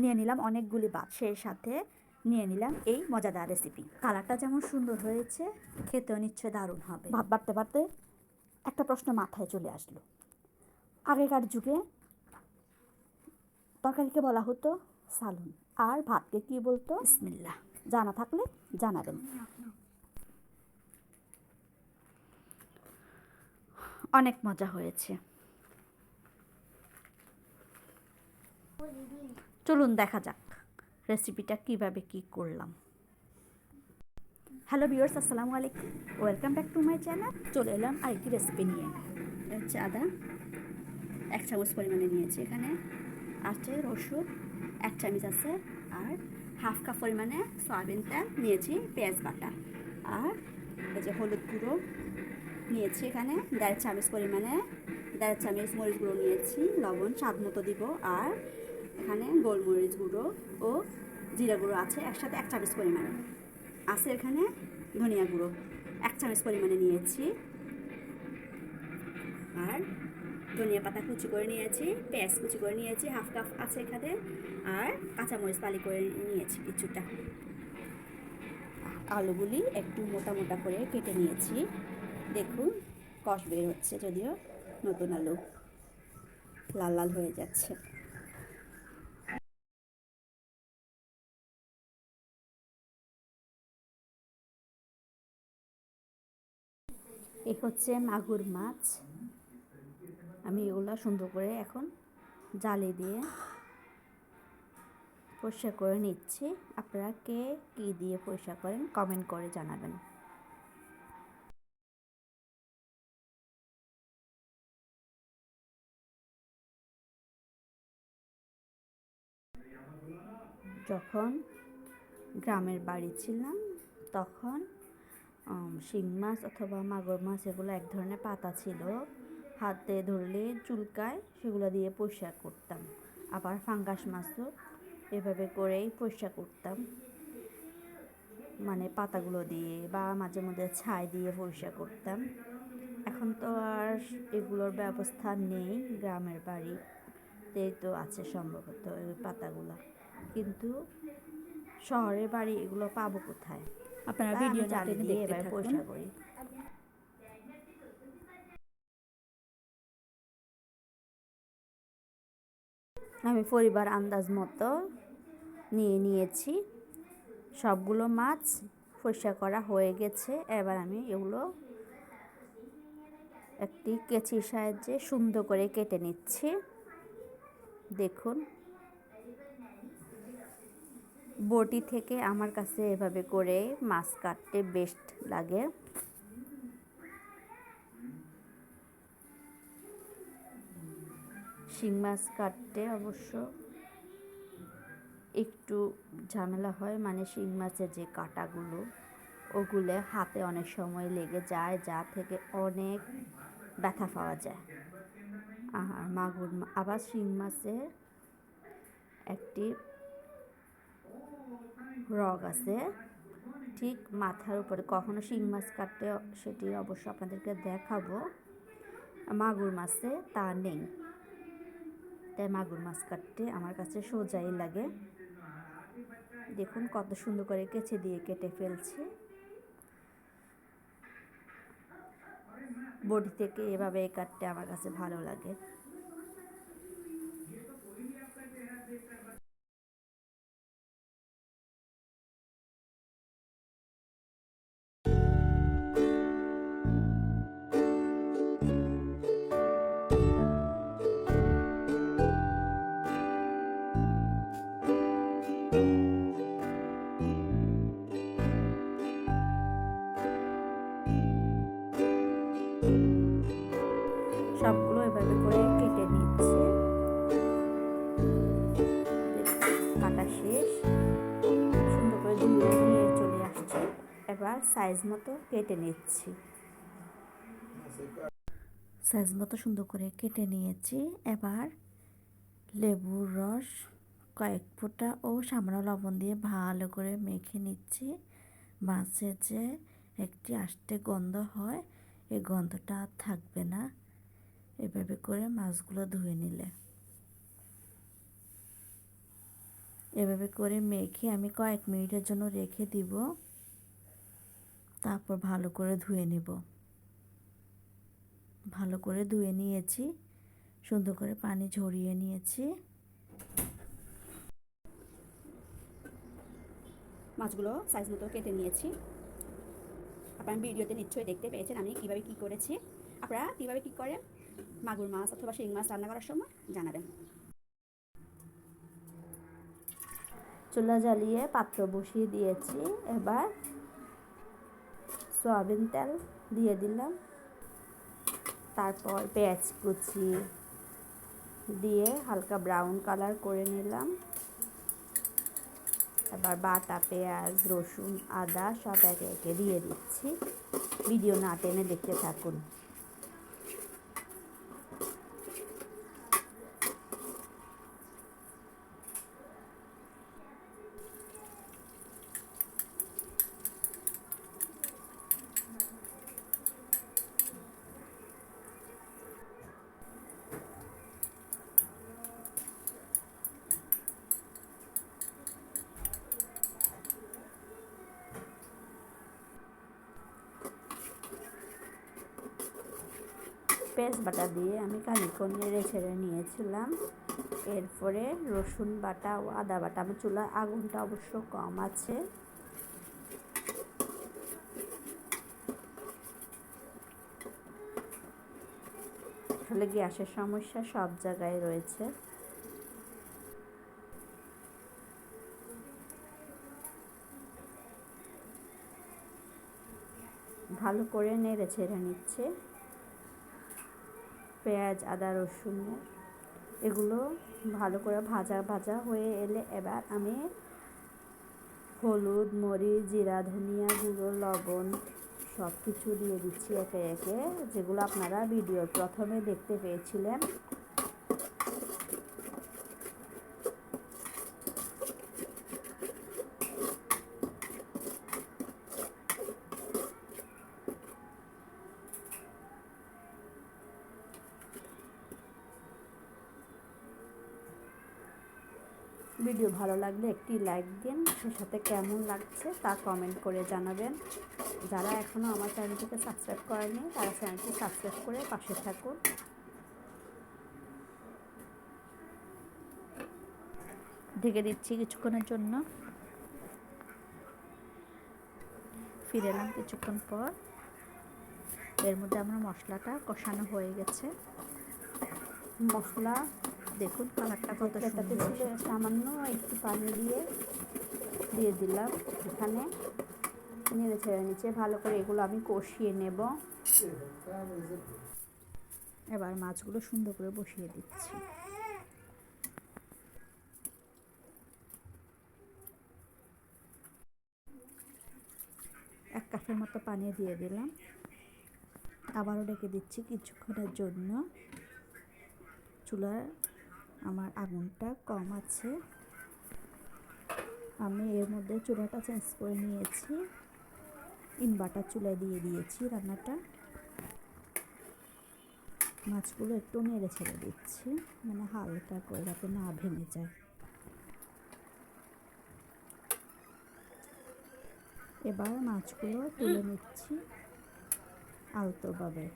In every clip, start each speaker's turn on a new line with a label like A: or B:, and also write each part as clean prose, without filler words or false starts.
A: নিয়ে নিলাম অনেকগুলি ভাত, সেই সাথে নিয়ে নিলাম এই মজাদার রেসিপি। কালারটা যেমন সুন্দর হয়েছে, খেতেও নিশ্চয় দারুণ হবে। ভাত বাড়তে বাড়তে একটা প্রশ্ন মাথায় চলে আসলো। আগেকার যুগে তরকারিকে বলা হতো সালুন, আর ভাতকে কি বলতো? বিসমিল্লাহ। জানা থাকলে জানাবেন। অনেক মজা হয়েছে, চলুন দেখা যাক রেসিপিটা কিভাবে কি করলাম। হ্যালো ভিউয়ার্স, আসসালামু আলাইকুম, welcome back to my channel. চলে এলাম আরেকটি রেসিপি নিয়ে। হচ্ছে আদা 1 চামচ পরিমাণে নিয়েছি, এখানে আছে রসুন 1 চামচ আছে, আর হাফ কাপ পরিমাণে সয়াবিন তেল নিয়েছি, পেঁয়াজ বাটা, আর এই যে হলুদ গুঁড়ো নিয়েছি এখানে 1.5 চামচ পরিমাণে, 1.5 চামচ মরিচ গুঁড়ো নিয়েছি, লবণ স্বাদ মতো দিব, আর এখানে গোলমরিচ গুঁড়ো ও জিরা গুঁড়ো আছে একসাথে 1 চামচ পরিমাণে আছে। এখানে ধনিয়া গুঁড়ো 1 চামচ পরিমাণে নিয়েছি, আর ধনিয়া পাতা কুচি করে নিয়েছি, পেঁয়াজ কুচি করে নিয়েছি হাফ কাপ আছে এখানে, আর কাঁচামরিচ ফালি করে নিয়েছি কিছুটা। আলুগুলি একটু মোটা মোটা করে কেটে নিয়েছি, দেখুন কষ বের হচ্ছে, যদিও নতুন আলু লাল লাল হয়ে যাচ্ছে। এই হচ্ছে মাগুর মাছ, আমি এগুলো সুন্দর করে এখন জালি দিয়ে পরিষ্কার করে নিচ্ছি। আপনারা কে কী দিয়ে পরিষ্কার করেন কমেন্ট করে জানাবেন। যখন গ্রামের বাড়ি ছিলাম তখন শিং মাছ অথবা মাগুর মাছ এগুলো এক ধরনের পাতা ছিল, হাতে ধরলে চুলকায়, সেগুলো দিয়ে পরিষ্কার করতাম। আবার ফাঙ্গাস মাছও এভাবে করেই পরিষ্কার করতাম, মানে পাতাগুলো দিয়ে, বা মাঝে মধ্যে ছাই দিয়ে পরিষ্কার করতাম। এখন তো আর এগুলোর ব্যবস্থা নেই, গ্রামের বাড়িতেই তো আছে সম্ভবত এই পাতাগুলো, কিন্তু শহরের বাড়ি এগুলো পাবো কোথায়? আপনারা ভিডিও না টেনে দেখতে থাকুন। পরিষ্কার করি। আমি পরিবার আন্দাজ মতো নিয়ে নিয়েছি, সবগুলো মাছ পরিষ্কার করা হয়ে গেছে। এবার আমি এগুলো একটি কেচির সাহায্যে সুন্দর করে কেটে নিচ্ছি। দেখুন, বটি থেকে আমার কাছে এভাবে করে মাছ কাটতে বেস্ট লাগে। শিং মাছ কাটতে অবশ্য একটু ঝামেলা হয়, মানে শিং মাছের যে কাঁটাগুলো ওগুলো হাতে অনেক সময় লেগে যায়, যা থেকে অনেক ব্যথা পাওয়া যায়। আর আবার শিং মাছে একটি রগ আছে ঠিক মাথার উপরে, কখনো শিং মাছ কাটতে সেটি অবশ্য আপনাদেরকে দেখাবো, মাগুর মাছে তা নেই, তাই মাগুর মাছ কাটতে আমার কাছে সোজাই লাগে। দেখুন কত সুন্দর করে কেচি দিয়ে কেটে ফেলছি। বডি থেকে এভাবে কাটতে আমার কাছে ভালো লাগে। সবগুলো এভাবে করে কেটে নিচ্ছে, কাটা শেষ, সুন্দর করে ধুয়ে নিয়ে চলে আসছে। এবার সাইজ মতো কেটে নিচ্ছি, সাইজ মতো সুন্দর করে কেটে নিয়েছি। এবার লেবুর রস কয়েক ফোঁটা ও সামান্য লবণ দিয়ে ভালো করে মেখে নিচ্ছি। মাছের যে একটি আষ্টে গন্ধ হয়, এই গন্ধটা আর থাকবে না এভাবে করে মাছগুলো ধুয়ে নিলে।
B: এভাবে করে মেখে আমি কয়েক মিনিটের জন্য রেখে দিব, তারপর ভালো করে ধুয়ে নেব। ভালো করে ধুয়ে নিয়েছি, সুন্দর করে পানি ঝরিয়ে নিয়েছি।
A: মাছগুলো সাইজ মতো কেটে নিয়েছি। আপনারা ভিডিওতে নিশ্চয়ই দেখতে পেয়েছেন আমি কীভাবে কী করেছি। আপনারা কীভাবে কী করেন মাগুর মাছ অথবা শিং মাছ রান্না করার সময় জানাবেন।
B: চুলা জ্বালিয়ে পাত্র বসিয়ে দিয়েছি। এবার সয়াবিন তেল দিয়ে দিলাম, তারপর পেঁয়াজ কুচি দিয়ে হালকা ব্রাউন কালার করে নিলাম। এবার বাটা পেঁয়াজ, রসুন, আদা সব একে একে দিয়ে দিচ্ছি। ভিডিও না টেনে দেখতে থাকুন। পেঁয়াজ বাটা দিয়ে আমি খানিকক্ষণ নেড়ে ছেড়ে নিয়েছিলাম। এরপরে রসুন বাটা ও আদা বাটা, আমার চুলার আগুনটা অবশ্য কম আছে। আসলে গ্যাসের সমস্যা সব জায়গায় রয়েছে। ভালো করে নেড়ে ছেড়ে নিচ্ছে। পেঁয়াজ, আদা, রসুন এগুলো ভালো করে ভাজা ভাজা হয়ে এলে এবার আমি হলুদ, মরিচ, জিরা, ধনিয়া গুঁড়ো, লবণ সব কিছু দিয়ে দিচ্ছি একে একে, যেগুলো আপনারা ভিডিওর প্রথমে দেখতে পেয়েছিলেন। ভিডিও ভালো লাগলে একটি লাইক দিন, সে সাথে কেমন লাগছে তা কমেন্ট করে জানাবেন। যারা এখনও আমার চ্যানেলটিকে সাবস্ক্রাইব করেনি তারা চ্যানেলটি সাবস্ক্রাইব করে পাশে থাকুন। ঢেকে দিচ্ছি কিছুক্ষণের জন্য। ফিরে এলাম কিছুক্ষণ পর। এর মধ্যে আমার মশলাটা কষানো হয়ে গেছে। মশলা দেখুন কালারটা কত সুন্দর ছিল। সামান্য একটু পানি দিয়ে দিলাম এখানে, নেড়ে ছেড়ে নিচে ভালো করে এগুলো আমি কষিয়ে নেব। এবার মাছগুলো সুন্দর করে বসিয়ে দিচ্ছি। এক কাপের মতো পানি দিয়ে দিলাম, আবারও ঢেকে দিচ্ছি কিছুক্ষণের জন্য। চুলার আমার আগুনটা কম আছে। আমি এর মধ্যে চুলাটা চেঞ্জ করে নিয়েছি, ইনভার্টার চুলায় দিয়ে দিয়েছি রান্নাটা। মাছগুলো একটু নেড়ে ছেড়ে দিচ্ছি, মানে হালকা করে যাতে না ভেঙে যায়। এবার মাছগুলো তুলে নিচ্ছি আলতোভাবে,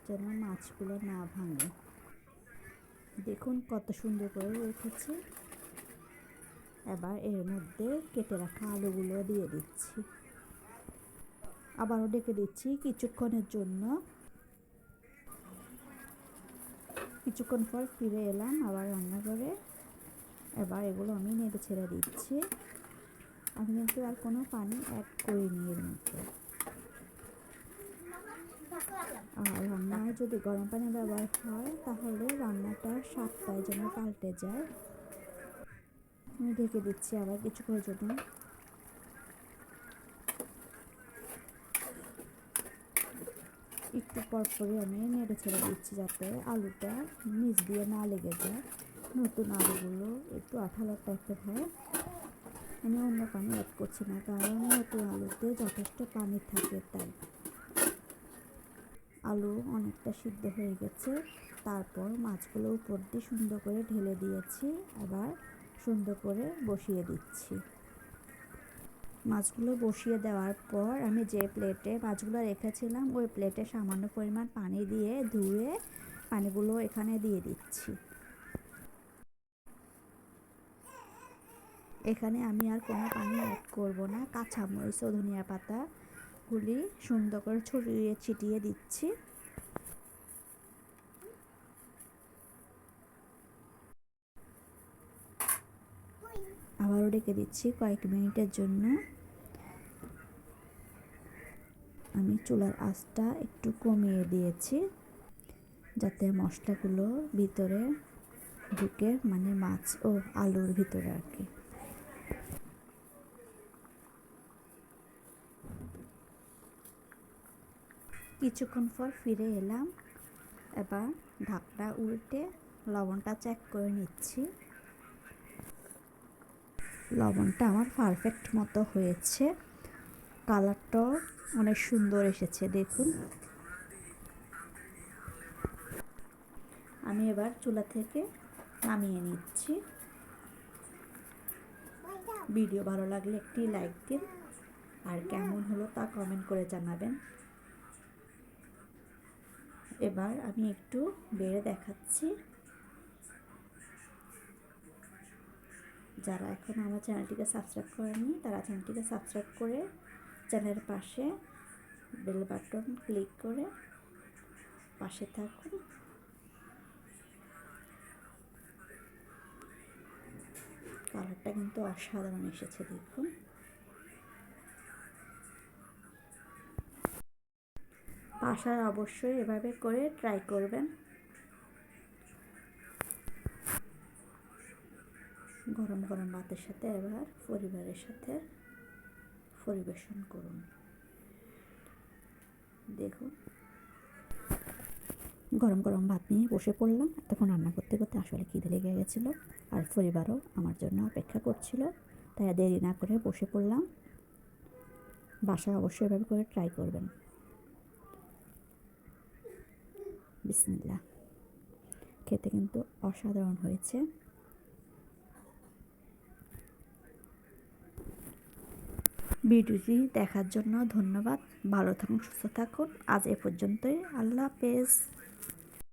B: যেন মাছগুলো না ভাঙে। দেখুন কত সুন্দর করে রেখেছি। এবার এর মধ্যে কেটে রাখা আলুগুলো দিয়ে দিচ্ছি, আবারও ঢেকে দিচ্ছি কিছুক্ষণের জন্য। কিছুক্ষণ পর ফিরে এলাম আবার রান্নাঘরে। এবার এগুলো আমি নেড়ে ছেড়ে দিচ্ছি। আমি কিন্তু আর কোনো পানি অ্যাড করিনি এর মধ্যে। আর রান্নায় যদি গরম পানি ব্যবহার হয় তাহলে রান্নাটার স্বাদটাই যেন পাল্টে যায়। আমি ঢেকে দিচ্ছি আবার কিছুক্ষণের জন্য। একটু পরপরই আমি নেড়ে ছেড়ে দিচ্ছি যাতে আলুটা নিচ দিয়ে না লেগে যায়। নতুন আলুগুলো একটু আঠালো টাইপের হয়। আমি অন্য পানি অ্যাড করছি না, কারণ নতুন আলুতে যথেষ্ট পানি থাকে, তাই। আলু অনেকটা সিদ্ধ হয়ে গেছে। তারপর মাছগুলো উপর দিয়ে সুন্দর করে ঢেলে দিয়েছি। আবার সুন্দর করে বসিয়ে দিচ্ছি। মাছগুলো বসিয়ে দেওয়ার পর আমি যে প্লেটে মাছগুলো রেখেছিলাম ওই প্লেটে সামান্য পরিমাণ পানি দিয়ে ধুয়ে পানিগুলো এখানে দিয়ে দিচ্ছি। এখানে আমি আর কোনো পানি অ্যাড করব না। কাঁচামরিচ ও ধনিয়া পাতা গুলি সুন্দর করে ছড়িয়ে ছিটিয়ে দিচ্ছি। আবারও ঢেকে দিচ্ছি কয়েক মিনিটের জন্য। আমি চুলার আঁচটা একটু কমিয়ে দিয়েছি যাতে মশলাগুলো ভিতরে ঢুকে, মানে মাছ ও আলুর ভিতরে আর কি। কিছুক্ষণ পর ফিরে এলাম। এবার ঢাকনা উল্টে লবণটা চেক করে নিচ্ছি। লবণটা আমার পারফেক্ট মতো হয়েছে। কালারটাও অনেক সুন্দর এসেছে দেখুন। আমি এবার চুলা থেকে নামিয়ে নিচ্ছি। ভিডিও ভালো লাগলে একটি লাইক দিন, আর কেমন হলো তা কমেন্ট করে জানাবেন। এবার আমি একটু বেড়ে দেখাচ্ছি। যারা এখন আমার চ্যানেলটিকে সাবস্ক্রাইব করেনি তারা চ্যানেলটিকে সাবস্ক্রাইব করে চ্যানেলের পাশে বেল বাটন ক্লিক করে পাশে থাকুন। কালারটা কিন্তু অসাধারণ এসেছে দেখুন। বাসায় অবশ্যই এভাবে করে ট্রাই করবেন। গরম গরম ভাতের সাথে এবার পরিবারের সাথে পরিবেশন করুন। দেখুন, গরম গরম ভাত নিয়ে বসে পড়লাম। তখন রান্না করতে করতে আসলে খিদে লেগে গেছিলো, আর পরিবারও আমার জন্য অপেক্ষা করছিল, তাই দেরি না করে বসে পড়লাম। বাসায় অবশ্যই এভাবে করে ট্রাই করবেন। বিসমিল্লাহ। খেতে কিন্তু অসাধারণ হয়েছে। ভিডিওটি দেখার জন্য ধন্যবাদ। ভালো থাকুন, সুস্থ থাকুন। আজ এ পর্যন্তই। আল্লাহ হাফেজ।